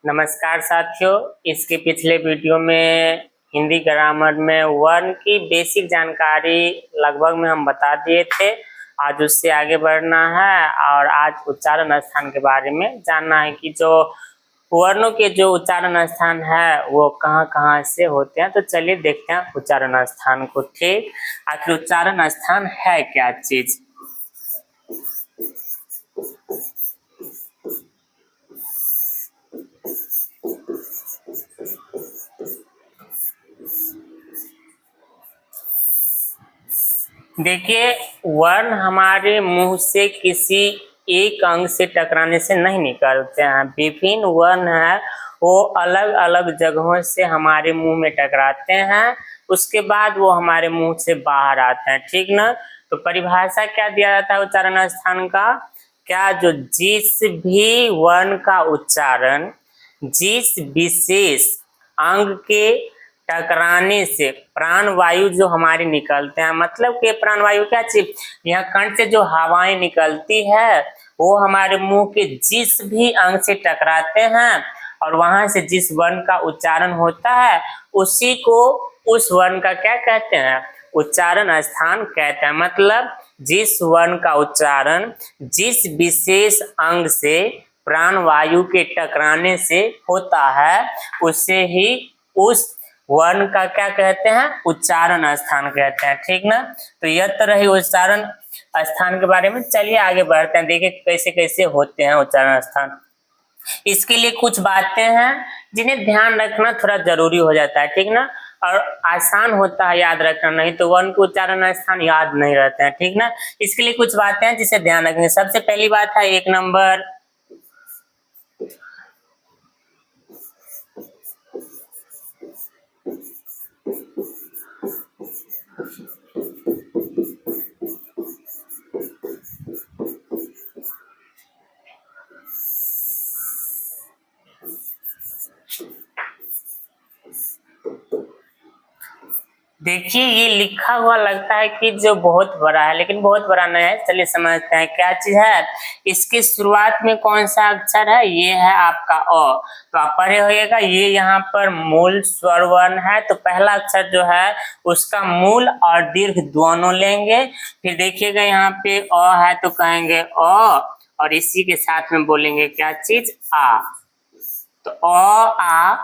नमस्कार साथियों, इसके पिछले वीडियो में हिंदी ग्रामर में वर्ण की बेसिक जानकारी लगभग में हम बता दिए थे। आज उससे आगे बढ़ना है और आज उच्चारण स्थान के बारे में जानना है कि जो वर्णों के जो उच्चारण स्थान है वो कहाँ कहाँ से होते हैं। तो चलिए देखते हैं उच्चारण स्थान को। ठीक, आखिर उच्चारण स्थान है क्या चीज। देखिए, वर्ण हमारे मुंह से किसी एक अंग से टकराने से नहीं निकलते हैं। विभिन्न वर्ण है वो अलग अलग जगहों से हमारे मुंह में टकराते हैं, उसके बाद वो हमारे मुंह से बाहर आते हैं। ठीक ना। तो परिभाषा क्या दिया जाता है उच्चारण स्थान का? क्या जो जिस भी वर्ण का उच्चारण जिस विशेष अंग के टकराने से प्राण वायु जो हमारे निकलते हैं, मतलब कि प्राण वायु क्या चीज, यहाँ कंठ से जो हवाएं निकलती है वो हमारे मुंह के जिस भी अंग से टकराते हैं और वहां से जिस वर्ण का उच्चारण होता है उसी को उस वर्ण का क्या कहते हैं? उच्चारण स्थान कहते हैं। मतलब जिस वर्ण का उच्चारण जिस विशेष अंग से प्राण वायु के टकराने से होता है उसे ही उस वर्ण का क्या कहते हैं? उच्चारण स्थान कहते हैं। ठीक ना। तो यह तरह ही उच्चारण स्थान के बारे में। चलिए आगे बढ़ते हैं, देखिए कैसे कैसे होते हैं उच्चारण स्थान। इसके लिए कुछ बातें हैं जिन्हें ध्यान रखना थोड़ा जरूरी हो जाता है। ठीक ना। और आसान होता है याद रखना, नहीं तो वर्ण के उच्चारण स्थान याद नहीं रहते हैं। ठीक ना। इसके लिए कुछ बातें हैं जिसे ध्यान रखेंगे। सबसे पहली बात है 1 नंबर, देखिए ये लिखा हुआ लगता है कि जो बहुत बड़ा है, लेकिन बहुत बड़ा नहीं है। चलिए समझते हैं क्या चीज है। इसके शुरुआत में कौन सा अक्षर है? ये है आपका अ। तो आप पढ़े होइएगा, ये यहाँ पर मूल स्वर वर्ण है। तो पहला अक्षर जो है उसका मूल और दीर्घ दोनों लेंगे। फिर देखिएगा यहाँ पे अ है तो कहेंगे अ, और इसी के साथ में बोलेंगे क्या चीज? आ। तो अ आ,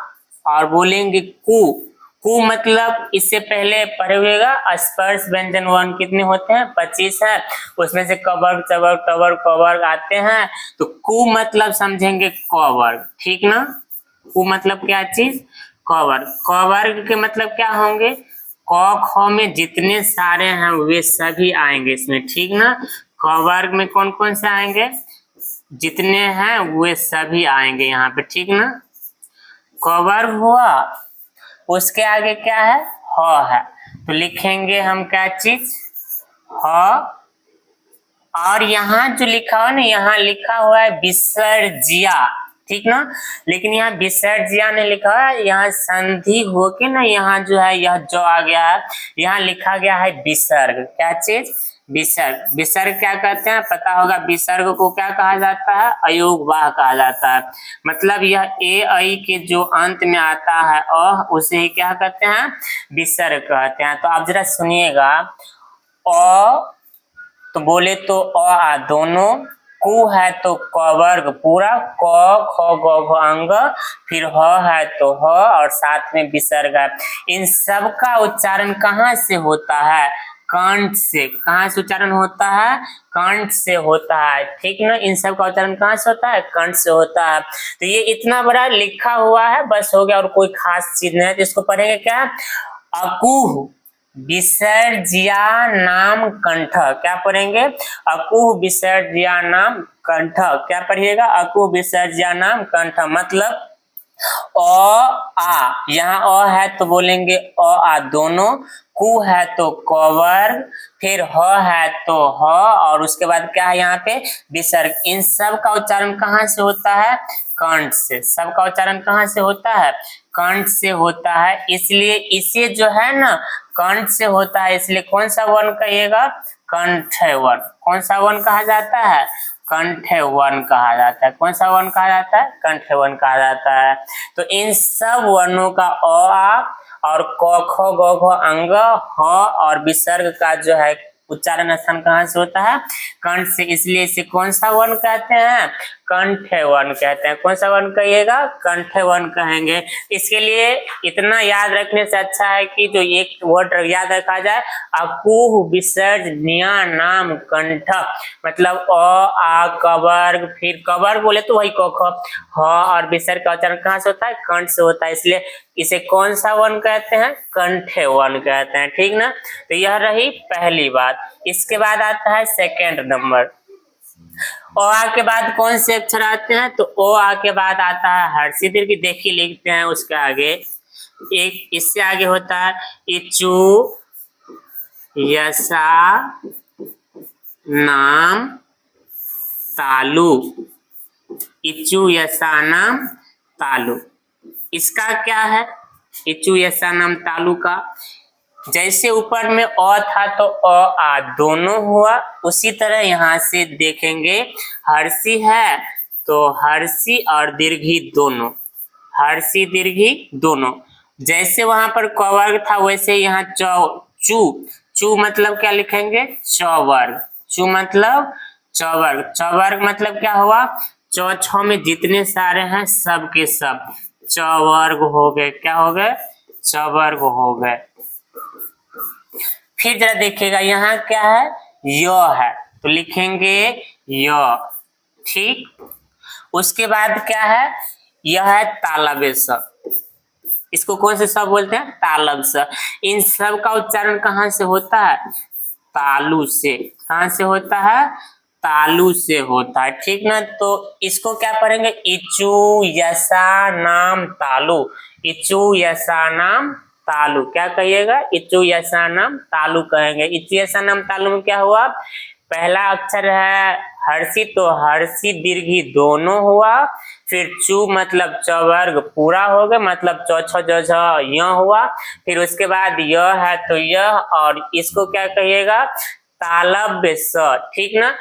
और बोलेंगे कु। कु मतलब इससे पहले पढ़े हुएगा स्पर्श व्यंजन वर्ण कितने होते हैं? 25 है। उसमें से क वर्ग, च वर्ग, ट वर्ग, प वर्ग आते हैं। तो कु मतलब समझेंगे क वर्ग। ठीक ना। कु मतलब क्या चीज? क वर्ग। क वर्ग के मतलब क्या होंगे? क ख में जितने सारे हैं वे सभी आएंगे इसमें। ठीक ना। क वर्ग में कौन कौन से आएंगे? जितने हैं वे सभी आएंगे यहाँ पे। ठीक ना। क वर्ग हुआ, उसके आगे क्या है? ह है। तो लिखेंगे हम क्या चीज? ह। और यहाँ जो लिखा हुआ ना, यहाँ लिखा हुआ है विसर्जिया। ठीक ना। लेकिन यहाँ विसर्जिया नहीं लिखा है, यहाँ संधि होके ना यहाँ जो है यह जो आ गया है, यहाँ लिखा गया है विसर्ग। क्या चीज? विसर्ग। विसर्ग क्या कहते हैं पता होगा? विसर्ग को क्या कहा जाता है? अयोगवाह कहा जाता है। मतलब यह ए ऐ के जो अंत में आता है उसे ही क्या कहते हैं? विसर्ग कहते हैं। तो आप जरा सुनिएगा, अ तो बोले तो अ आ दोनों, कु है तो क वर्ग पूरा, क ख ग घ अंग, फिर ह है तो ह और साथ में विसर्ग है। इन सब का उच्चारण कहाँ से होता है? कंठ से। कहाँ से उच्चारण होता है? कंठ से होता है। ठीक ना। इन सब का उच्चारण कहाँ से होता है? कंठ से होता है। तो ये इतना बड़ा लिखा हुआ है, बस हो गया, और कोई खास चीज नहीं है। तो इसको पढ़ेंगे क्या? अकुह विसर्जिया नाम कंठ। क्या पढ़ेंगे? अकुह विसर्जिया नाम कंठ। क्या पढ़िएगा? अकुह विसर्जिया नाम कंठ। मतलब अ आ, यहाँ अ है तो बोलेंगे अ आ दोनों, कु है तो क वर्ग, फिर ह है तो ह, और उसके बाद क्या है यहाँ पे? विसर्ग। इन सब का उच्चारण कहाँ से होता है? कंठ से। सब का उच्चारण कहाँ से होता है? कंठ से होता है। इसलिए इसे जो है ना कंठ से होता है, इसलिए कौन सा वर्ण कहिएगा? कंठ वर्ण। कौन सा वर्ण कहा जाता है? कंठ वर्ण कहा जाता है। कौन सा वर्ण कहा जाता है? कंठ वर्ण कहा जाता है। तो इन सब वर्णों का अ आ और क ख ग घ अंग ह और विसर्ग का जो है उच्चारण स्थान कहाँ से होता है? कंठ से। इसलिए इसे कौन सा वर्ण कहते हैं? कंठ वर्ण कहते हैं। कौन सा वर्ण कहिएगा? कंठ वर्ण कहेंगे। इसके लिए इतना याद रखने से अच्छा है कि जो एक वर्ड याद रखा जाए, अकुह विसर्ज निया नाम कंठ, मतलब अ आ क वर्ग, फिर क वर्ग बोले तो वही क ख, ह और विसर्ग का उच्चारण कहाँ से होता है? कंठ से होता है। इसलिए इसे कौन सा वर्ण कहते हैं? कंठ वर्ण कहते हैं। ठीक ना? तो यह रही पहली बात। इसके बाद आता है सेकेंड नंबर। ओ आ के बाद कौन से अक्षर आते हैं? तो ओ आ के बाद आता है हर्षी दीर्घ। देखिए लिखते हैं उसके आगे, एक इससे आगे होता है इचू यसा नाम तालु। इचू यसा नाम तालु, इसका क्या है? इचू यसा नाम तालु का जैसे ऊपर में अ था तो अ आ दोनों हुआ, उसी तरह यहाँ से देखेंगे हर्षी है तो हर्षी और दीर्घी दोनों, हर्षी दीर्घी दोनों। जैसे वहां पर क वर्ग था वैसे यहाँ चू, चू मतलब क्या लिखेंगे? चौवर्ग। चू मतलब चौवर्ग। चौवर्ग मतलब क्या हुआ? चौ छ में जितने सारे हैं सब के सब चौवर्ग हो गए। क्या हो गए? चौवर्ग हो गए। फिर जरा देखिएगा यहाँ क्या है? य है तो लिखेंगे य। ठीक। उसके बाद क्या है? यह है तालव्य स। इसको कौन से स बोलते हैं? तालव्य स। इन सब का उच्चारण कहाँ से होता है? तालु से। कहाँ से होता है? तालु से होता है। ठीक ना? तो इसको क्या पढ़ेंगे? इचू यसा नाम तालु। इचू यसा नाम तालु। क्या कहिएगा? इचू यसा नाम तालु कहेंगे। इचू यसा नाम तालु में क्या हुआ? पहला अक्षर है हर्षी तो हर्षी दीर्घी दोनों हुआ। फिर चू मतलब चवर्ग पूरा हो गया, मतलब चौ छ ज झ य हुआ। फिर उसके बाद यह है तो यह, और इसको क्या कहिएगा? तालव्य स। ठीक ना?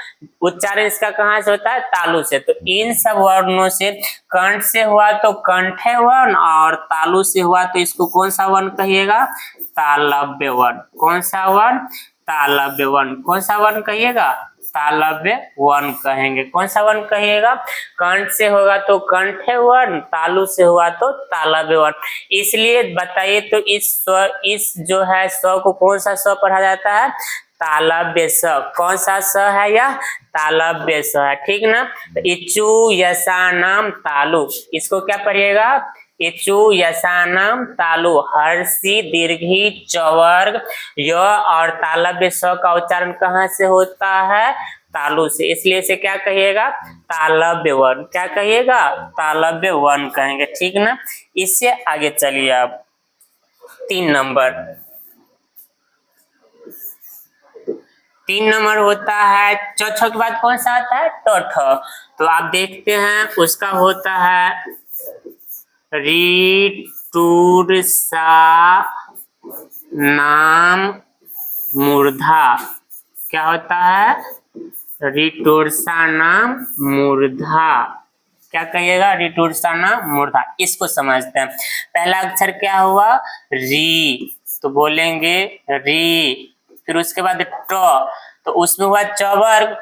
उच्चारण इसका कहाँ से होता है? तालु से। तो इन सब वर्णों से कंठ से हुआ तो कंठ वर्ण, और तालु से हुआ तो इसको कौन सा वर्ण कहिएगा? तालव्य वर्ण। कौन सा वर्ण? तालव्य वर्ण। कौन सा वर्ण कहिएगा? तालव्य वर्ण कहेंगे। कौन सा वर्ण कहिएगा? कंठ से होगा तो कंठ वर्ण, तालु से हुआ तो तालव्य वर्ण। इसलिए बताइए तो इस जो है स को कौन सा स पढ़ा जाता है? तालव्य स। कौन सा स है यह? तालव्य स है। ठीक ना? तो इचू यसा नाम तालु, इसको क्या पढ़िएगा? इचू यसा नाम तालु। हर्षी दीर्घी चवर्ग य और तालव्य स का उच्चारण कहाँ से होता है? तालु से। इसलिए इसे क्या कहिएगा? तालव्य वर्ण। क्या कहिएगा? तालव्य वर्ण कहेंगे। ठीक ना? इससे आगे चलिए अब 3 नंबर। 3 नंबर होता है चौथा के बाद कौन सा आता है? टठ। तो आप देखते हैं उसका होता है री टूर सा नाम मूर्धा। क्या होता है? रिटूरसा नाम मूर्धा। क्या कहिएगा? रिटूरसा नाम मूर्धा। इसको समझते हैं। पहला अक्षर क्या हुआ? री, तो बोलेंगे री। फिर उसके बाद ट, तो उसमें हुआ च वर्ग,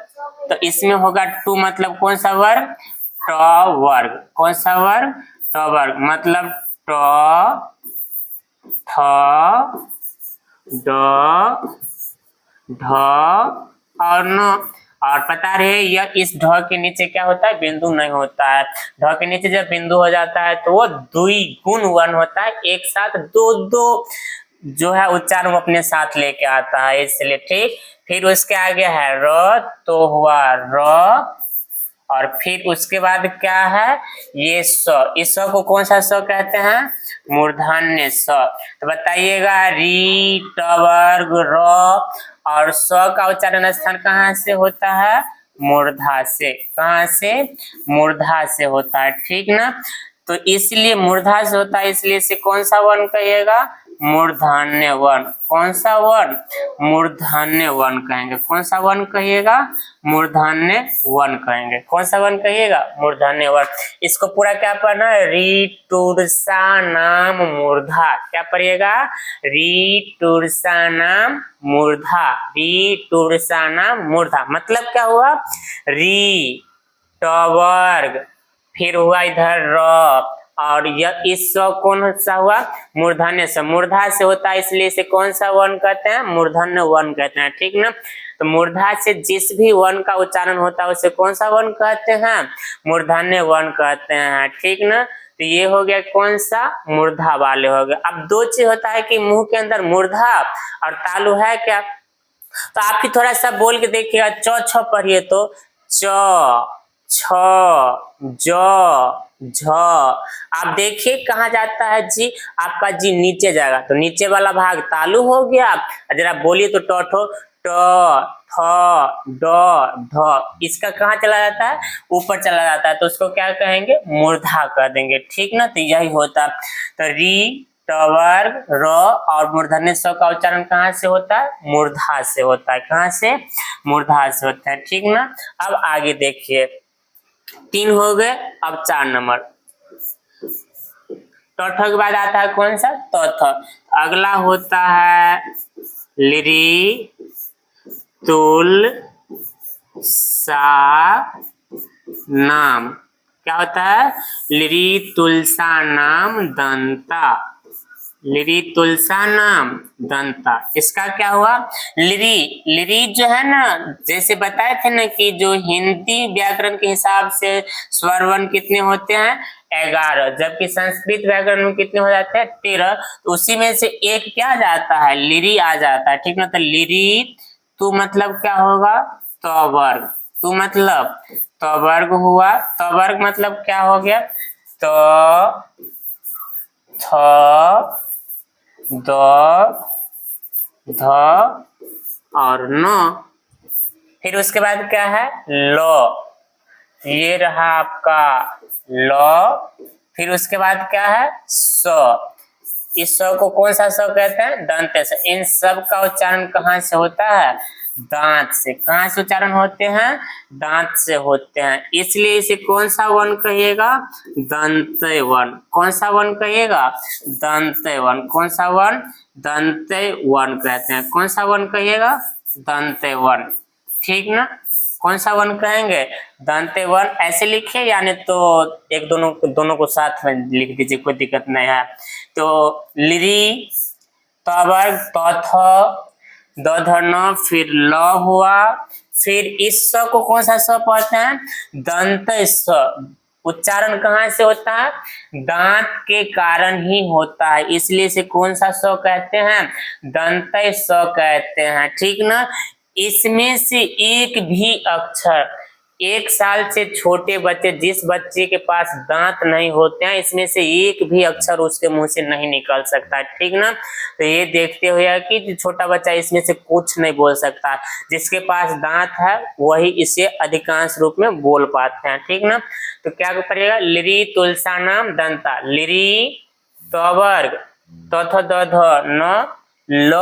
तो इसमें होगा टू, मतलब कौन सा वर्ग? ट वर्ग। कौन सा वर्ग? ट वर्ग। मतलब ट ठ ड ढ और न। और पता रहे यह इस ढ के नीचे क्या होता है? बिंदु नहीं होता है। ढ के नीचे जब बिंदु हो जाता है तो वो द्विगुण वर्ण होता है, एक साथ दो दो जो है उच्चारण अपने साथ लेके आता है, इसलिए। ठीक। फिर उसके आगे है र, तो हुआ र, और फिर उसके बाद क्या है? ये स। इस स को कौन सा स कहते हैं? मूर्धन्य स। तो बताइएगा री ट वर्ग र और स का उच्चारण स्थान कहाँ से होता है? मूर्धा से। कहाँ से? मूर्धा से होता है। ठीक ना? तो इसलिए मूर्धा से होता है, इसलिए इसे कौन सा वर्ण कहिएगा? मूर्धन्य वर्ण। कौन सा वर्ण? मूर्धन्य वर्ण कहेंगे। कौन सा वर्ण कहिएगा? मूर्धन्य वर्ण कहेंगे। कौन सा वर्ण कहिएगा? मूर्धन्य वर्ण। इसको पूरा क्या पढ़ना है? ऋतुर्सानाम मूर्धा। क्या पढ़िएगा? ऋतुर्सानाम मूर्धा। ऋतुर्सानाम मूर्धा मतलब क्या हुआ? री ट वर्ग, फिर हुआ इधर र, और यह इस कौन सा हुआ? मूर्धन्य स। मूर्धा से होता है इसलिए इसे कौन सा वर्ण कहते हैं? मूर्धन्य वर्ण कहते हैं। ठीक ना? तो मूर्धा से जिस भी वर्ण का उच्चारण होता है उसे कौन सा वर्ण कहते हैं? मूर्धन्य वर्ण कहते हैं। ठीक ना? तो ये हो गया कौन सा? मूर्धा वाले हो गए। अब दो चीज होता है कि मुंह के अंदर मूर्धा और तालु है क्या? तो आप भी थोड़ा सा बोल के देखिएगा। च छ पढ़िए तो च छ ज झ। आप देखिए कहाँ जाता है जी? आपका जी नीचे जाएगा, तो नीचे वाला भाग तालु हो गया। जरा बोलिए तो टो ट ठ ड ढ, इसका कहाँ चला जाता है? ऊपर चला जाता है, तो उसको क्या कहेंगे? मूर्धा कह देंगे। ठीक ना? तो यही होता। तो री ट वर्ग र और मूर्धन्य स का उच्चारण कहाँ से होता है? मूर्धा से होता है। कहाँ से? मूर्धा से होता है। ठीक ना? अब आगे देखिए, 3 हो गए। अब 4 नंबर ट के बाद आता है कौन सा? त थ। अगला होता है लिरी तुल सा नाम। क्या होता है? लिरी तुलसा नाम दंता। लिरी तुलसा नाम दंता। इसका क्या हुआ? लिरी, लिरी जो है ना, जैसे बताए थे ना कि जो हिंदी व्याकरण के हिसाब से स्वर वर्ण कितने होते हैं? 11, जबकि संस्कृत व्याकरण में कितने हो जाते हैं? 13। तो उसी में से एक क्या आ जाता है? लिरी आ जाता है। ठीक ना? तो लिरी तू मतलब क्या होगा? तो वर्ग। तू मतलब तो वर्ग हुआ। तो वर्ग मतलब क्या हो गया? तो थ द ध और न। फिर उसके बाद क्या है? लो। ये रहा आपका लो। फिर उसके बाद क्या है? स। इस स को कौन सा स कहते हैं? दंत स। इन सब का उच्चारण कहाँ से होता है? दांत से। कहाँ से उच्चारण होते हैं? दांत से होते हैं। इसलिए इसे कौन सा वर्ण कहिएगा? दंत वर्ण। कौन सा वर्ण कहिएगा? दंत वर्ण। कौन सा वर्ण? दंत वर्ण कहते हैं। कौन सा वर्ण कहिएगा? दंत वर्ण। ठीक ना? कौन सा वर्ण कहेंगे? दंत वर्ण। ऐसे लिखिए, यानी तो एक दोनों को साथ में लिख दीजिए, कोई दिक्कत नहीं है। तो लिरी त वर्ग त थ द ध न, फिर ल हुआ। फिर इस स को कौन सा स पढ़ते हैं? दंत स। उच्चारण कहाँ से होता है? दांत के कारण ही होता है, इसलिए इसे कौन सा स कहते हैं? दंत स कहते हैं। ठीक ना? इसमें से एक भी अक्षर, 1 साल से छोटे बच्चे, जिस बच्चे के पास दांत नहीं होते हैं, इसमें से एक भी अक्षर उसके मुंह से नहीं निकल सकता। ठीक ना? तो ये देखते हुए कि जो छोटा बच्चा इसमें से कुछ नहीं बोल सकता। जिसके पास दांत है वही इसे अधिकांश रूप में बोल पाते हैं। ठीक ना? तो क्या पड़ेगा? लिरी तुलसा नाम दंता। लिरी त वर्ग त थ द ध न ल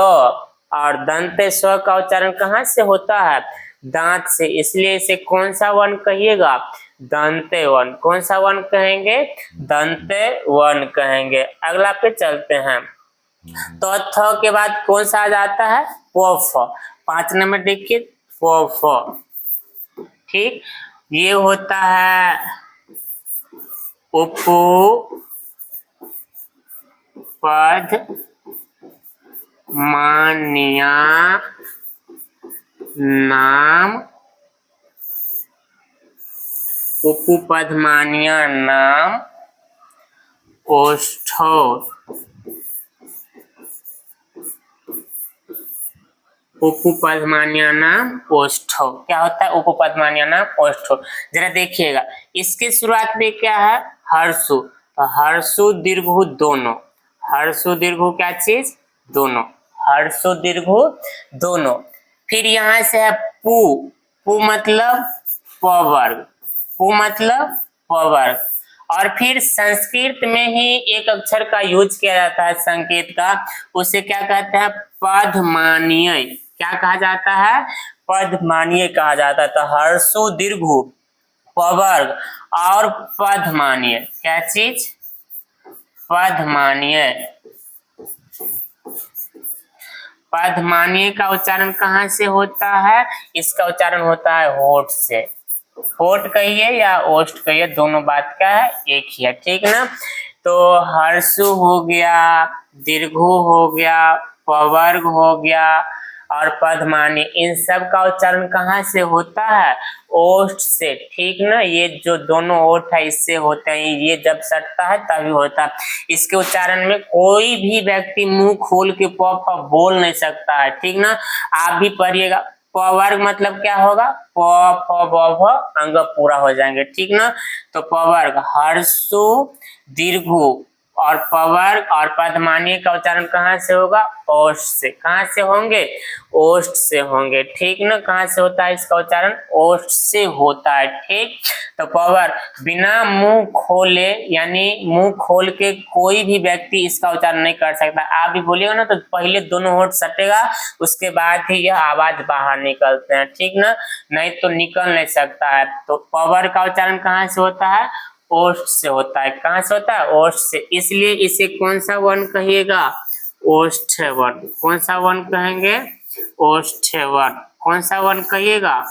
और दंत स्व का उच्चारण कहाँ से होता है? दांत से। इसलिए इसे कौन सा वर्ण कहिएगा? दंत वर्ण। कौन सा वर्ण कहेंगे? दंत वर्ण कहेंगे। अगला पे चलते हैं। तो थ के बाद कौन सा आ जाता है? प फ। 5 नंबर देखिए, प फ। ठीक, ये होता है उपपद मान्या नाम। उपपद मान्या नाम ओष्ठो। उपपद मान्या नाम ओष्ठो। क्या होता है? उपपद मान्या नाम ओष्ठो। जरा देखिएगा, इसके शुरुआत में क्या है? हर्षु। तो हर्षु दीर्घु दोनों। हर्षु दीर्घु क्या चीज? दोनों। हर्षु दीर्घु दोनों। फिर यहां से है पु। पु मतलब प वर्ग। पु मतलब प वर्ग। और फिर संस्कृत में ही एक अक्षर का यूज किया जाता है संकेत का, उसे क्या कहते हैं, पदमानीय। क्या कहा जाता है, पदमानीय कहा जाता है। तो हर्षु दीर्घु पवर्ग और पदमानीय, क्या चीज, पदमानीय। पदमानीय का उच्चारण कहाँ से होता है, इसका उच्चारण होता है होठ से। होठ कहिए या ओष्ठ कहिए, दोनों बात क्या है, एक ही है, ठीक ना। तो हर्षु हो गया, दीर्घु हो गया, पवर्ग हो गया और पदमानी, इन सब का उच्चारण कहाँ से होता है, ओष्ठ से, ठीक ना। ये जो दोनों ओठ है इससे होते हैं, ये जब सटता है तभी होता है। इसके उच्चारण में कोई भी व्यक्ति मुंह खोल के प फ बोल नहीं सकता है, ठीक ना। आप भी पढ़िएगा, पवर्ग मतलब क्या होगा, प फ ब भ अंग पूरा हो जाएंगे, ठीक ना। तो पवर्ग हर्षु दीर्घु और पवर्ग और पदमानीय का उच्चारण कहाँ से होगा, ओष्ठ से। कहाँ से होंगे, ओष्ठ से होंगे, ठीक ना। कहाँ से होता है इसका उच्चारण, ओष्ठ से होता है, ठीक। तो पवर्ग बिना मुंह खोले, यानी मुंह खोल के कोई भी व्यक्ति इसका उच्चारण नहीं कर सकता। आप भी बोलिएगा ना तो पहले दोनों होठ सटेगा, उसके बाद ही यह आवाज बाहर निकलते हैं, ठीक ना, नहीं तो निकल नहीं सकता है। तो पवर्ग का उच्चारण कहाँ से होता है, ओष्ठ से होता है। कहाँ से होता है, ओष्ठ से, इसलिए इसे कौन सा वर्ण कहिएगा, ओष्ठ वर्ण। कौन सा वर्ण कहेंगे, ओष्ठ वर्ण। कौन सा वर्ण कहिएगा,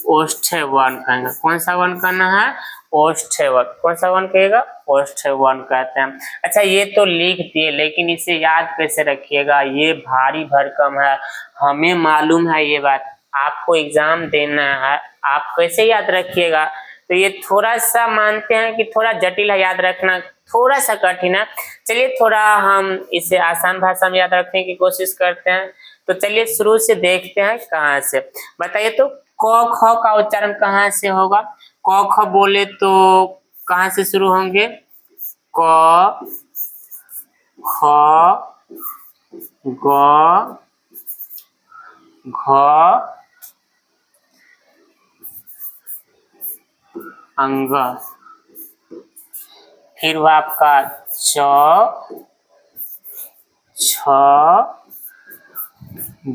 ओष्ठ वर्ण कहेंगे। कौन सा वर्ण करना है, ओष्ठ वर्ण। कौन सा वर्ण कहिएगा, ओष्ठ वर्ण कहते हैं। अच्छा ये तो लिख दिए, लेकिन इसे याद कैसे रखिएगा, ये भारी भरकम है, हमें मालूम है ये बात, आपको एग्जाम देना है, आप कैसे याद रखिएगा। तो ये थोड़ा सा मानते हैं कि थोड़ा जटिल है याद रखना, थोड़ा सा कठिन है। चलिए थोड़ा हम इसे आसान भाषा में याद रखने की कोशिश करते हैं। तो चलिए शुरू से देखते हैं कहाँ से, बताइए तो क ख का उच्चारण कहाँ से होगा, क ख बोले तो कहाँ से शुरू होंगे, क ख ग घ अंग, फिर हुआ आपका च छ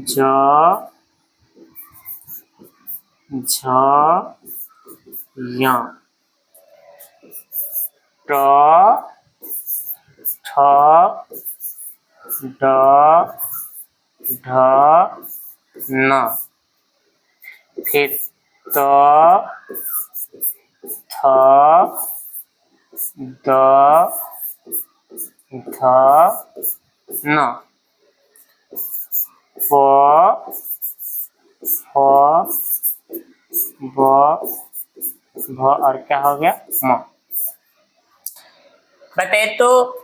ज झ य ट ठ ड ढ न, फिर त थ द ध न, प फ ब भ और क्या हो गया, म। बताइए तो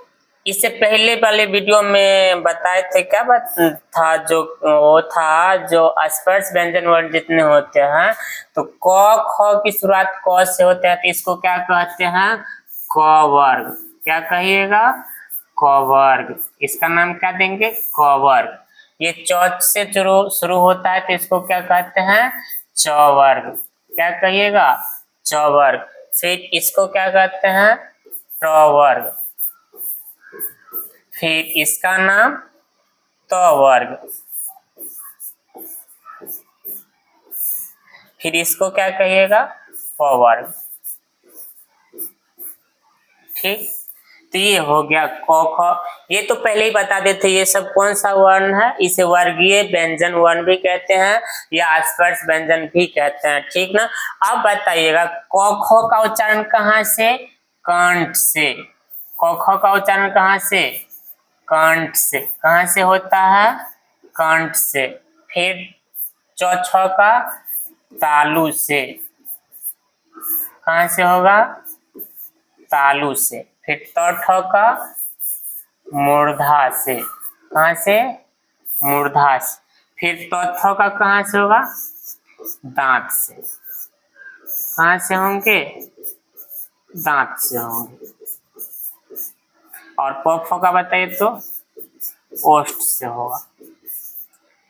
इससे पहले वाले वीडियो में बताए थे, क्या बात था, जो वो था जो स्पर्श व्यंजन वर्ण जितने होते हैं, तो क ख की शुरुआत क से होते हैं, तो इसको क्या कहते हैं, क वर्ग। क्या कहिएगा, क वर्ग। इसका नाम क्या देंगे, क वर्ग। ये चौथ से शुरू होता है, तो इसको क्या कहते हैं, च वर्ग। क्या कहिएगा, च वर्ग। फिर इसको क्या कहते हैं, ट वर्ग। फिर इसका नाम त वर्ग। फिर इसको क्या कहिएगा, प वर्ग, ठीक। तो ये हो गया क ख। ये तो पहले ही बता देते, ये सब कौन सा वर्ण है, इसे वर्गीय व्यंजन वर्ण भी कहते हैं या स्पर्श व्यंजन भी कहते हैं, ठीक ना। अब बताइएगा क ख का उच्चारण कहाँ से, कंठ से। क ख का उच्चारण कहाँ से, कंठ से। कहाँ से होता है, कंठ से। फिर च छ का तालु से। कहाँ से होगा, तालु से। फिर त ठ का मूर्धा से। कहाँ से, मूर्धा से। फिर त थ का कहाँ से होगा, दांत से। कहाँ से होंगे, दांत से होंगे। और प फ का बताइए तो ओष्ठ से होगा।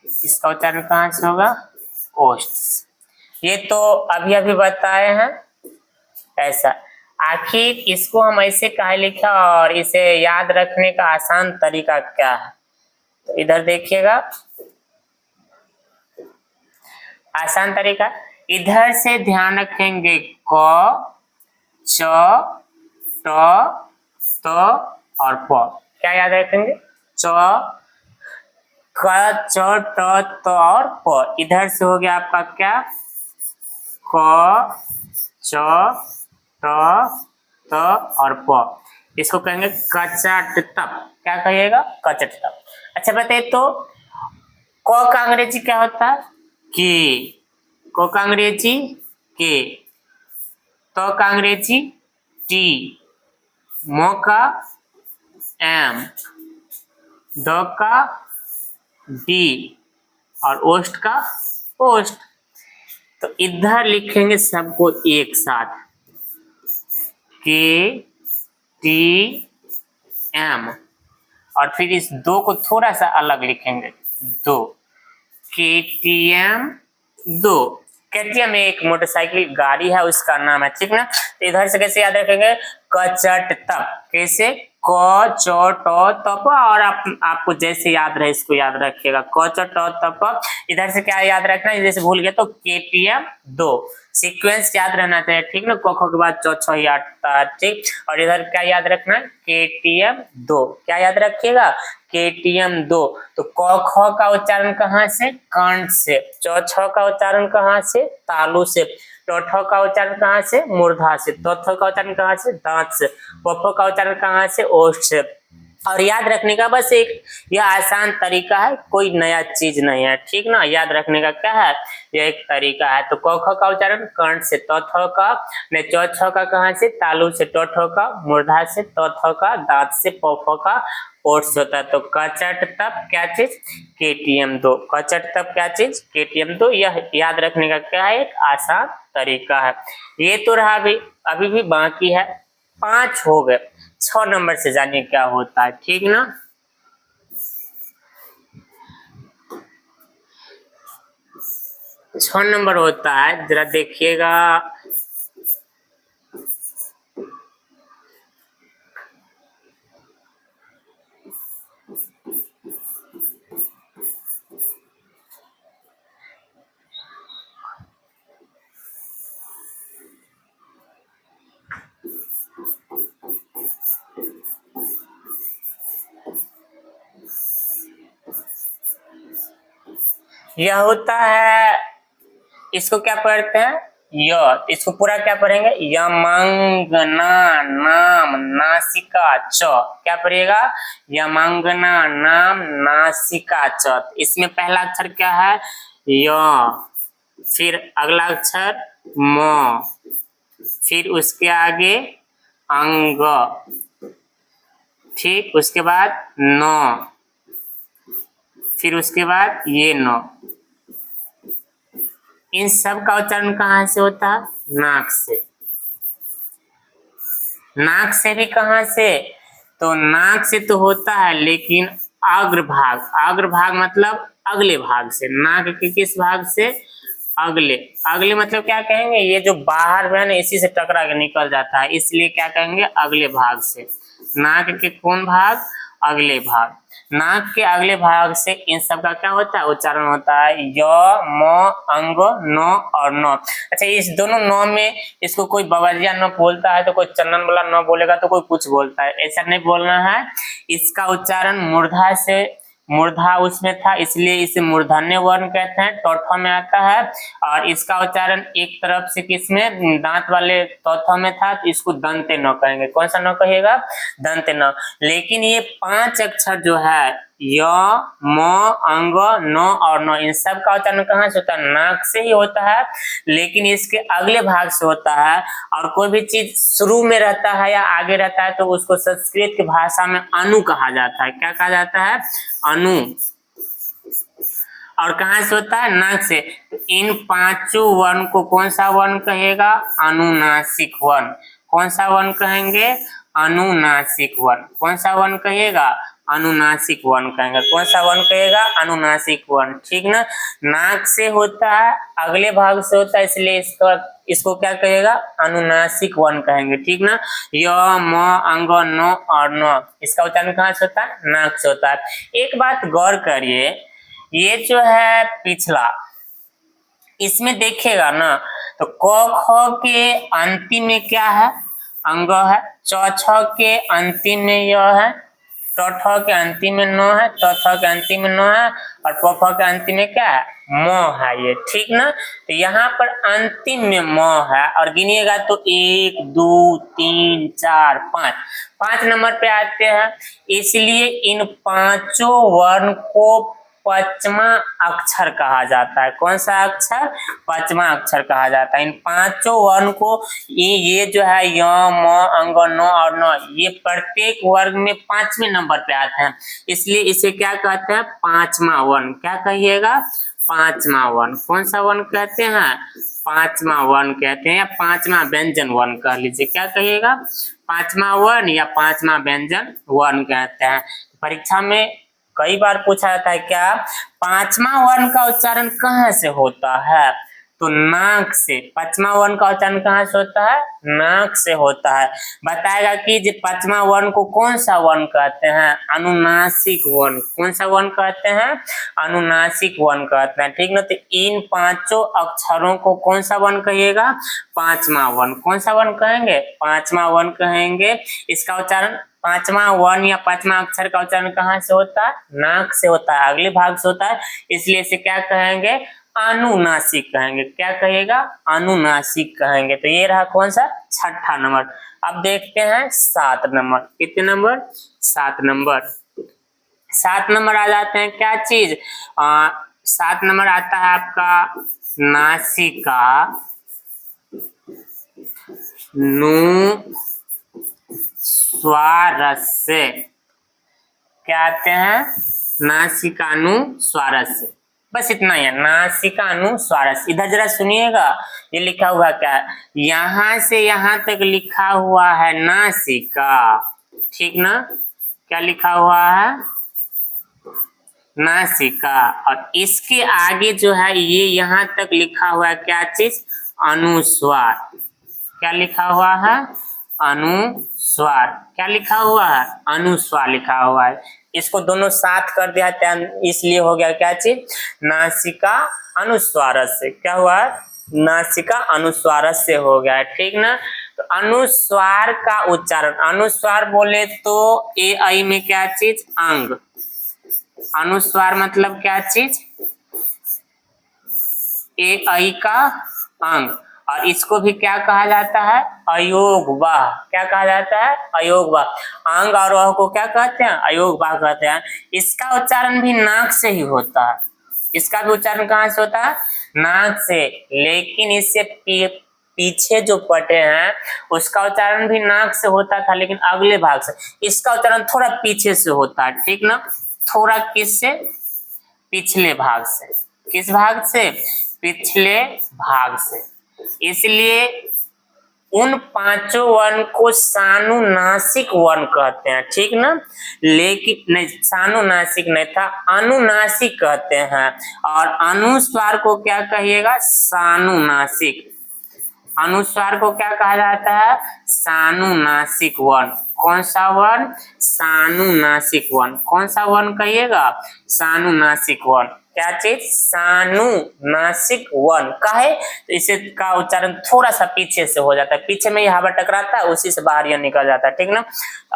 इसका उच्चारण कहाँ से होगा, ओष्ठ से। ये तो अभी अभी बताए हैं ऐसा। आखिर इसको हम ऐसे काहे लिखा और इसे याद रखने का आसान तरीका क्या है? तो इधर देखिएगा, आसान तरीका इधर से ध्यान रखेंगे क, च, ट, त और प। क्या याद रखेंगे? च, क, च, ट, त और प। इधर से हो गया आपका क्या? क, च, ट, त और प। इसको कहेंगे कचटतप। क्या कहिएगा? कचटतप। अच्छा बताइए तो क का अंग्रेजी क्या होता है? के। क का अंग्रेजी के। त का अंग्रेजी टी। म का एम। द का डी और ओस्ट का ओस्ट। तो इधर लिखेंगे सबको एक साथ, के टी एम, और फिर इस दो को थोड़ा सा अलग लिखेंगे, दो, के टी एम दो। केटीएम एक मोटरसाइकिल गाड़ी है, उसका नाम है, ठीक ना। तो इधर से कैसे याद रखेंगे? कचटतप। कैसे? क, च, ट, तप, और आपको जैसे याद रहे इसको याद रखिएगा, क, च, ट, तप। इधर से क्या याद रखना है? जैसे भूल गया तो केटीएम दो। सीक्वेंस याद रहना चाहिए, ठीक ना। क, ख के बाद च, छ आता है, ठीक। और इधर क्या याद रखना है? केटीएम दो। क्या याद रखिएगा? केटीएम दो। तो क, ख का उच्चारण कहाँ से? कंठ से। च, छ का उच्चारण कहाँ से? तालु से। ट, ठ का उच्चारण कहाँ से? मूर्धा से। त, थ का उच्चारण कहाँ से? दांत से। प, फ का उच्चारण कहाँ से? ओष्ठ से। और याद रखने का बस एक यह आसान तरीका है, कोई नया चीज नहीं है, ठीक ना। याद रखने का क्या है? यह एक तरीका है। तो क, ख का उच्चारण कंठ से, त, थ का ने, च, छ का कहाँ से? तालु से। ट, ठ का मूर्धा से। त, थ का दांत से। प, फ का ओठ से होता है। तो कचटतप क्या चीज? केटीएम दो। कचटतप क्या चीज? केटीएम दो। यह याद रखने का क्या है? एक आसान तरीका है। ये तो रहा, अभी भी बाकी है, 5 हो गए। 6 नंबर से जानिए क्या होता है, ठीक ना। 6 नंबर होता है, जरा देखिएगा। यह होता है, इसको क्या पढ़ते हैं? य। इसको पूरा क्या पढ़ेंगे? यमंगना नाम नासिका च। क्या पढ़िएगा? यमंगना नाम नासिका च। इसमें पहला अक्षर क्या है? य। फिर अगला अक्षर म। फिर उसके आगे अंग। ठीक, उसके बाद न। फिर उसके बाद ये न। इन सब का उच्चारण कहाँ से होता है? नाक से। नाक से भी कहाँ से? तो नाक से तो होता है, लेकिन अग्रभाग। अग्रभाग मतलब अगले भाग से। नाक के किस भाग से? अगले। अगले मतलब क्या कहेंगे? ये जो बाहर है ना, इसी से टकरा के निकल जाता है, इसलिए क्या कहेंगे? अगले भाग से। नाक के कौन भाग? अगले भाग। नाक के अगले भाग से इन सब का क्या होता है? उच्चारण होता है य, म, अंग, न और न। अच्छा, इस दोनों न में इसको कोई बवरिया न बोलता है तो कोई चंदन वाला न बोलेगा तो कोई कुछ बोलता है, ऐसा नहीं बोलना है। इसका उच्चारण मूर्धा से, मूर्धा उसमें था इसलिए इसे मूर्धन्य वर्ण कहते हैं, टौठा में आता है। और इसका उच्चारण एक तरफ से किसमें? दांत वाले तौथा में था, तो इसको दंते न कहेंगे। कौन सा न कहिएगा? दंते न। लेकिन ये 5 अक्षर जो है य, म, अंग, न और न, इन सब का उच्चारण कहाँ से होता है? नाक से ही होता है, लेकिन इसके अगले भाग से होता है। और कोई भी चीज शुरू में रहता है या आगे रहता है तो उसको संस्कृत की भाषा में अनु कहा जाता है। क्या कहा जाता है? अनु। और कहाँ से होता है? नाक से। इन 5 वर्ण को कौन सा वर्ण कहेगा? अनुनासिक वर्ण। कौन सा वर्ण कहेंगे? अनुनासिक वर्ण। कौन सा वर्ण कहिएगा? अनुनासिक वर्ण कहेंगे। कौन सा वर्ण कहेगा? अनुनासिक वर्ण, ठीक ना। नाक से होता है, अगले भाग से होता है, इसलिए इसको क्या कहेगा? अनुनासिक वर्ण कहेंगे, ठीक ना। य, म, अंग, न और न, इसका उच्चारण कहाँ से होता है? नाक से होता है। एक बात गौर करिए, ये जो है पिछला, इसमें देखिएगा ना तो क ख के अंतिम में क्या है? अंग है। च छ के अंतिम में य है। ट ठ के अंतिम में न है। त थ के अंतिम में न है। और प फ के अंतिम में क्या है? म है ये, ठीक ना। तो यहाँ पर अंतिम में म है और गिनिएगा तो 1 2 3 4 5, 5 नंबर पे आते हैं। इसलिए इन पांचों वर्ण को पचमा अक्षर कहा जाता है। कौन सा अक्षर? पचमा अक्षर कहा जाता है। इन पांचों वर्ण को ये जो है य, म, अंग, न और न, ये प्रत्येक वर्ग में 5वें नंबर पे आते हैं, इसलिए इसे क्या कहते हैं? पांचवा वर्ण। क्या कहिएगा? पांचवा वर्ण। कौन सा वर्ण कहते हैं? पांचवा वर्ण कहते हैं, या पांचवा व्यंजन वर्ण कह लीजिए। क्या कहिएगा? पांचवा वर्ण या पांचवा व्यंजन वर्ण कहते हैं। परीक्षा में कई बार पूछा जाता है क्या पांचवा वर्ण का उच्चारण कहाँ से होता है? तो नाक से। पांचवा वर्ण का उच्चारण कहाँ से होता है? नाक से होता है। बताएगा कि जो पांचवा वर्ण को कौन सा वर्ण कहते हैं? अनुनासिक वर्ण। कौन सा वर्ण कहते हैं? अनुनासिक वर्ण कहते हैं, ठीक ना। तो इन पांचों अक्षरों को कौन सा वर्ण कहिएगा? पांचवा वर्ण। कौन सा वर्ण कहेंगे? पांचवा वर्ण कहेंगे। इसका उच्चारण पांचवा वर्ण या पांचवा अक्षर का उच्चारण कहाँ से होता है? नाक से होता है, अगले भाग से होता है, इसलिए इसे क्या कहेंगे? अनुनासिक कहेंगे। क्या कहेगा? अनुनासिक कहेंगे। तो ये रहा कौन सा? छठा नंबर। अब देखते हैं 7 नंबर। कितने नंबर? 7 नंबर। 7 नंबर आ जाते हैं क्या चीज? 7 नंबर आता है आपका नासिका, नु स्वारस्य। क्या आते हैं? नासिकानुस्वारस्य। बस इतना ही है, नासिकानुस्वारस्य। इधर जरा सुनिएगा, ये लिखा हुआ क्या है? यहां से यहां तक लिखा हुआ है नासिका, ठीक ना। क्या लिखा हुआ है? नासिका। और इसके आगे जो है ये यहां तक लिखा हुआ है क्या चीज? अनुस्वार। क्या लिखा हुआ है? अनुस्वार। क्या लिखा हुआ है? अनुस्वार लिखा हुआ है। इसको दोनों साथ कर दिया, इसलिए हो गया क्या चीज? नासिका अनुस्वारस्य। क्या हुआ है? नासिका अनुस्वारस्य हो गया है, ठीक ना। तो अनुस्वार का उच्चारण, अनुस्वार बोले तो ए आई में क्या चीज? अंग। अनुस्वार मतलब क्या चीज? ए आई का अंग। और इसको भी क्या कहा जाता है? अयोगवाह। क्या कहा जाता है? अयोगवाह। अंग और वह को क्या कहते हैं? अयोगवाह कहते हैं। इसका उच्चारण भी नाक से ही होता है। इसका भी उच्चारण कहाँ से होता है? नाक से। लेकिन इससे पीछे जो पटे हैं उसका उच्चारण भी नाक से होता था, लेकिन अगले भाग से। इसका उच्चारण थोड़ा पीछे से होता है, ठीक ना। थोड़ा किससे? पिछले भाग से। किस भाग से? पिछले भाग से। इसलिए उन पांचों वर्ण को सानुनासिक वर्ण कहते हैं, ठीक ना। लेकिन नहीं, सानुनासिक नहीं था, अनुनासिक कहते हैं। और अनुस्वार को क्या कहिएगा? सानुनासिक। अनुस्वार को क्या कहा जाता है? सानुनासिक वर्ण। कौन सा वर्ण? सानुनासिक वर्ण। कौन सा वर्ण कहिएगा? सानुनासिक वर्ण। क्या चीज? सानुनासिक वर्ण। काहे? तो इसे का उच्चारण थोड़ा सा पीछे से हो जाता है, पीछे में ये हवा टकराता है, उसी से बाहर यह निकल जाता है, ठीक ना।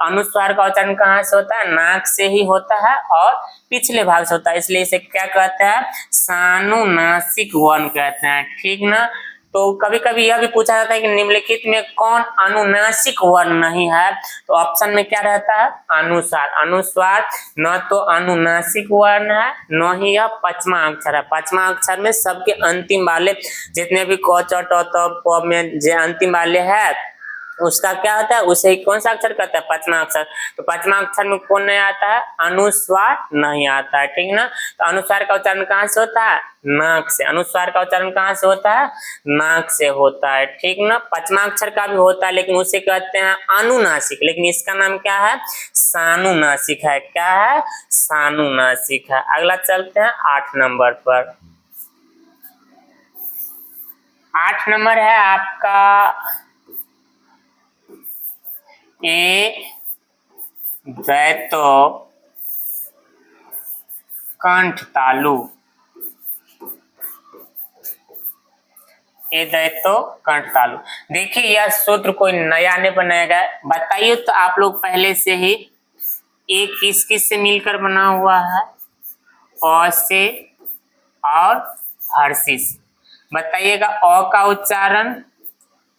अनुस्वार का उच्चारण कहाँ से होता है? नाक से ही होता है और पिछले भाग से होता है, इसलिए इसे क्या कहते हैं? सानुनासिक वर्ण कहते हैं, ठीक ना। तो कभी कभी यह भी पूछा जाता है कि निम्नलिखित में कौन अनुनासिक वर्ण नहीं है? तो ऑप्शन में क्या रहता है? अनुस्वार। अनुस्वार न तो अनुनासिक वर्ण है, न ही यह पांचवा अक्षर है। पांचवा अक्षर में सबके अंतिम वाले जितने भी क च ट त प में जो अंतिम वाले है उसका क्या होता है? उसे कौन सा अक्षर कहता है? पांचवा अक्षर। तो पांचवा अक्षर में कौन नहीं आता है? अनुस्वार नहीं आता है, ठीक ना। तो अनुस्वार का उच्चारण कहाँ से होता है? नाक से। अनुस्वार का उच्चारण कहाँ से होता है? नाक से होता है, ठीक ना। पांचवा अक्षर का भी होता है, लेकिन उसे कहते हैं अनुनासिक, लेकिन इसका नाम क्या है? सानुनासिक है। क्या है? सानुनासिक है। अगला चलते हैं 8 नंबर पर। 8 नंबर है आपका ए द्वैतो कंठ तालु। ए द्वैतो कंठ तालु। देखिए यह सूत्र कोई नया नहीं बनाएगा। बताइए तो आप लोग पहले से ही ए किस किस से मिलकर बना हुआ है? अ से और हर्षी से। बताइएगा अ का उच्चारण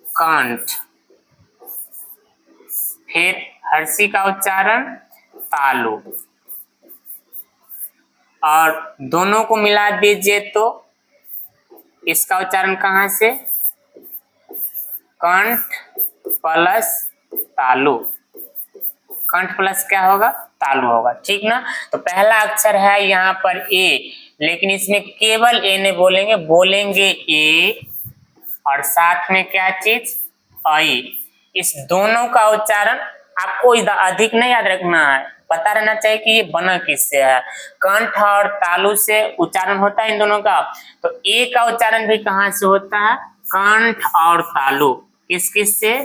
कंठ, फिर हर्षी का उच्चारण तालु, और दोनों को मिला दीजिए तो इसका उच्चारण कहाँ से? कंठ प्लस तालु। कंठ प्लस क्या होगा? तालु होगा। ठीक ना? तो पहला अक्षर है यहाँ पर ए, लेकिन इसमें केवल ए नहीं बोलेंगे, बोलेंगे ए और साथ में क्या चीज? आई। इस दोनों का उच्चारण आपको अधिक नहीं याद रखना है, पता रहना चाहिए कि ये बना किससे है। कंठ और तालु से उच्चारण होता है इन दोनों का। तो ए का उच्चारण भी कहाँ से होता है? कंठ और तालु। किस किस से?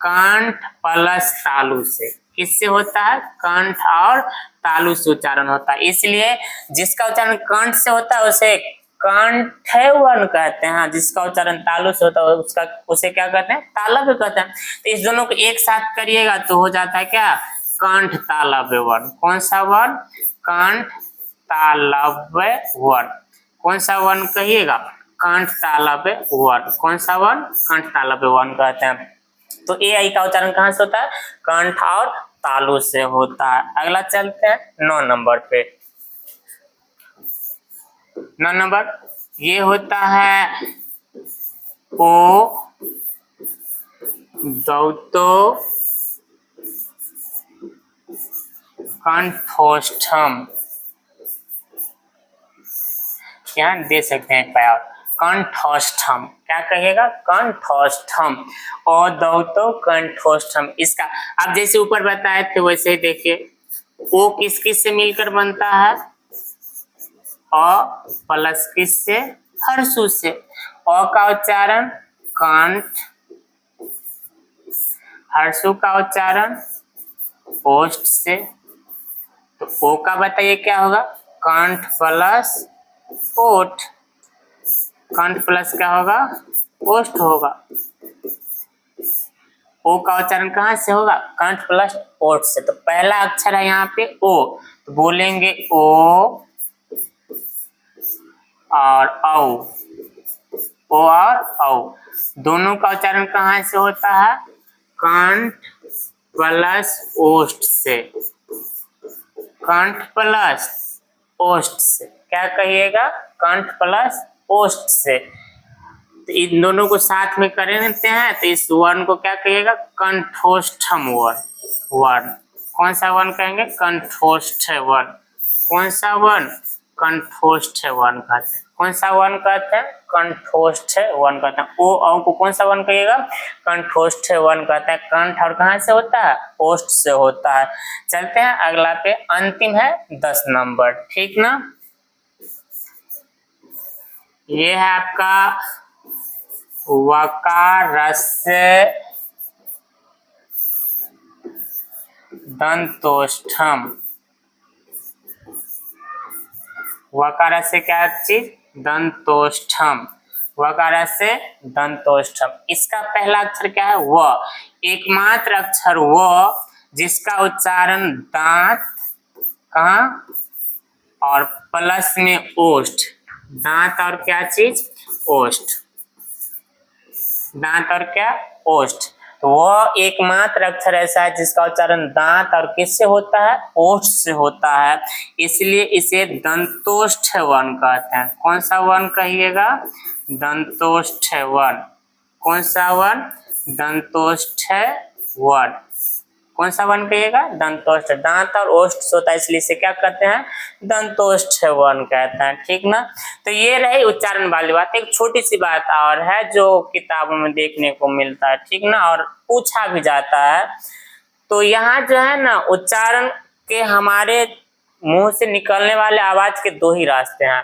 कंठ प्लस तालु से। किससे होता है? कंठ और तालु से उच्चारण होता है। इसलिए जिसका उच्चारण कंठ से होता है उसे कंठवन कहते हैं। जिसका उच्चारण तालु से होता है उसका उसे क्या कहते हैं? तालव्य कहते हैं। तो इस दोनों को एक साथ करिएगा तो हो जाता है क्या? कंठ तालव्य वर्ण। कौन सा वर्ण? कंठ तालव्य वर्ण। कौन सा वर्ण कहिएगा? कंठ तालव्य वर्ण। कौन सा वर्ण? कंठ तालव्य वर्ण कहते हैं। तो ए आई का उच्चारण कहाँ से होता है? कंठ और तालु से होता है। अगला चलते हैं 9 नंबर पे। 9 नंबर ये होता है ओ द्वैतो कंठोष्ठम। क्या दे सकते हैं पाया? कंठोष्ठम। क्या कहिएगा? कंठोष्ठम। और द्वैतो कंठोष्ठम। इसका आप जैसे ऊपर बताए थे वैसे ही देखिए, ओ किस किस से मिलकर बनता है? अ प्लस किस से? हर्षु से। अ का उच्चारण कंठ, हर्षु का उच्चारण ओष्ठ से। तो ओ का बताइए क्या होगा? कंठ प्लस ओठ। कंठ प्लस क्या होगा? ओष्ठ होगा। ओ का उच्चारण कहाँ से होगा? कंठ प्लस ओठ से। तो पहला अक्षर है यहाँ पे ओ, तो बोलेंगे ओ और औ। ओ और औ दोनों का उच्चारण कहाँ से होता है? कंठ प्लस ओष्ठ से। कंठ प्लस ओष्ठ से। क्या कहिएगा? कंठ प्लस ओष्ठ से। तो इन दोनों को साथ में कर लेते हैं तो इस वर्ण को क्या कहिएगा? कंठोष्ठम वर्ण। कौन सा वर्ण कहेंगे? कंठोष्ठ वर्ण। कौन सा वर्ण? कंठोष्ठ वर्ण कहते हैं। कौन सा वर्ण कहते हैं? कंठोष्ठ वर्ण कहते हैं। ओ औ को कौन सा वर्ण कहिएगा? कंठोष्ठ वर्ण कहते हैं। कंठ और कहाँ से होता है? ओष्ठ से होता है। चलते हैं अगला पे। अंतिम है 10 नंबर। ठीक ना? ये है आपका वकारस्य दंतोष्ठम। वकारस्य क्या चीज? दंतोष्ठम। वकारस्य दंतोष्ठम। इसका पहला अक्षर क्या है? व। एकमात्र अक्षर व जिसका उच्चारण दांत कहाँ और प्लस में ओष्ठ। दांत और क्या चीज? ओष्ठ। दांत और क्या? ओष्ठ। तो वह एकमात्र अक्षर ऐसा है जिसका उच्चारण दांत और किससे होता है? ओष्ठ से होता है। इसलिए इसे दंतोष्ठ वर्ण कहते हैं। कौन सा वर्ण कहिएगा? दंतोष्ठ वर्ण। कौन सा वर्ण? दंतोष्ठ वर्ण। कौन सा वर्ण कहिएगा? दंतोष्ठ। दांत और ओष्ठ से होता है इसलिए इसे क्या कहते हैं? दंतोष्ठ वर्ण कहते हैं। ठीक ना? तो ये रही उच्चारण वाली बात। एक छोटी सी बात और है जो किताबों में देखने को मिलता है। ठीक ना? और पूछा भी जाता है। तो यहाँ जो है ना उच्चारण के हमारे मुंह से निकलने वाले आवाज के दो ही रास्ते हैं,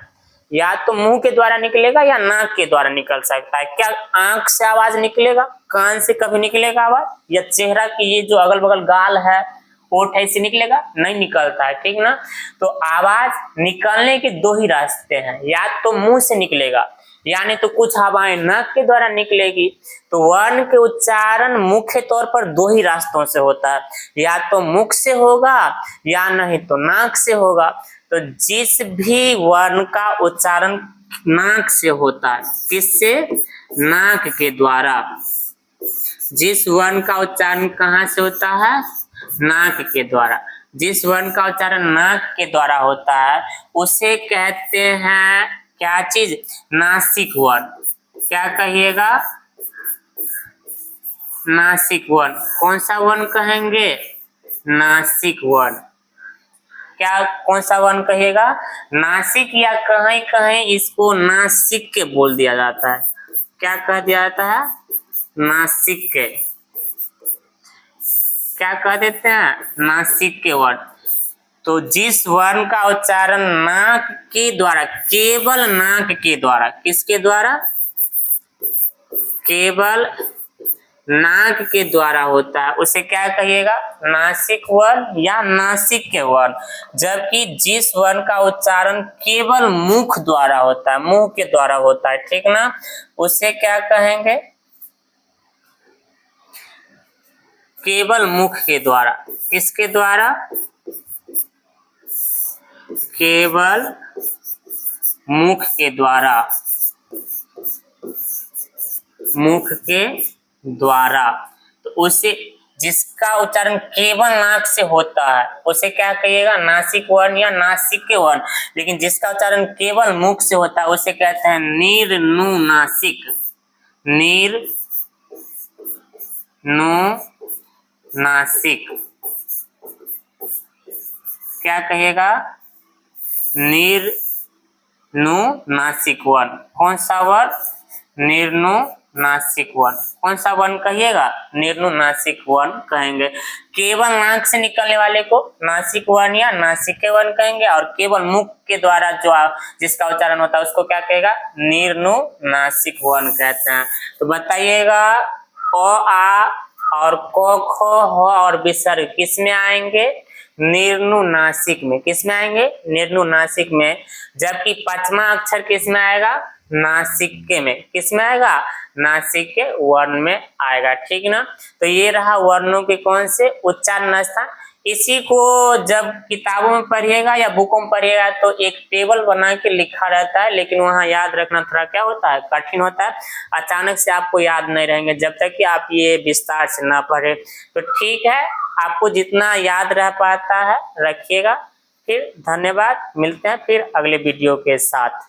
या तो मुंह के द्वारा निकलेगा या नाक के द्वारा निकल सकता है। क्या आंख से आवाज निकलेगा, कान से कभी निकलेगा आवाज, या चेहरा की ये जो अगल बगल गाल है होठ है इससे निकलेगा, नहीं निकलता है, ठीक ना। तो आवाज निकलने के दो ही रास्ते हैं, या तो मुंह से निकलेगा यानी तो कुछ हवाएं नाक के द्वारा निकलेगी। तो वर्ण के उच्चारण मुख्य तौर पर दो ही रास्तों से होता है, या तो मुख से होगा या नहीं तो नाक से होगा। तो जिस भी वर्ण का उच्चारण नाक से होता है, किससे, नाक के द्वारा। जिस वर्ण का उच्चारण कहाँ से होता है, नाक के द्वारा। जिस वर्ण का उच्चारण नाक के द्वारा होता है उसे कहते हैं क्या चीज, नासिक वर्ण। क्या कहिएगा, नासिक वर्ण। कौन सा वर्ण कहेंगे, नासिक वर्ण। क्या कौन सा वर्ण कहिएगा, नासिक, या कहीं कहीं इसको नासिक के बोल दिया जाता है। क्या कह दिया जाता है, नासिक के। क्या कह देते हैं, नासिक के वर्ण। तो जिस वर्ण का उच्चारण नाक के द्वारा, केवल नाक के द्वारा, किसके द्वारा, केवल नाक के द्वारा होता है उसे क्या कहिएगा, नासिक वर्ण या नासिक के वर्ण। जबकि जिस वर्ण का उच्चारण केवल मुख द्वारा होता है, मुंह के द्वारा होता है, ठीक ना, उसे क्या कहेंगे, केवल मुख के द्वारा। किसके द्वारा, केवल मुख के द्वारा, मुख के द्वारा। तो उसे, जिसका उच्चारण केवल नाक से होता है उसे क्या कहिएगा, नासिक वर्ण या नासिक के वर्ण। लेकिन जिसका उच्चारण केवल मुख से होता है उसे कहते हैं निर्नुनासिक, निर्नुनासिक। क्या कहिएगा, निर्नुनासिक वर्ण। कौन सा वर्ण, निर्नुनासिक वर्ण। कौन सा वर्ण कहिएगा, निर्नुनासिक वर्ण कहेंगे। केवल नाक से निकलने वाले को नासिक वर्ण या नासिक के वर्ण कहेंगे, और केवल मुख के द्वारा जो जिसका उच्चारण होता है उसको क्या कहेगा, निर्नुनासिक वर्ण कहते हैं। तो बताइएगा, अ आ और क ख ह और विसर्ग किस में आएंगे, निर्नुनासिक में। किस में आएंगे, निर्नुनासिक में। जबकि पांचवा अक्षर किस में आएगा, नासिक के में। किस में आएगा, नासिक के वर्ण में आएगा, ठीक ना। तो ये रहा वर्णों के कौन से उच्चारण स्थान। इसी को जब किताबों में पढ़िएगा या बुकों में पढ़िएगा तो एक टेबल बना के लिखा रहता है, लेकिन वहाँ याद रखना थोड़ा क्या होता है, कठिन होता है। अचानक से आपको याद नहीं रहेंगे जब तक कि आप ये विस्तार से ना पढ़े। तो ठीक है, आपको जितना याद रह पाता है रखिएगा। फिर धन्यवाद, मिलते हैं फिर अगले वीडियो के साथ।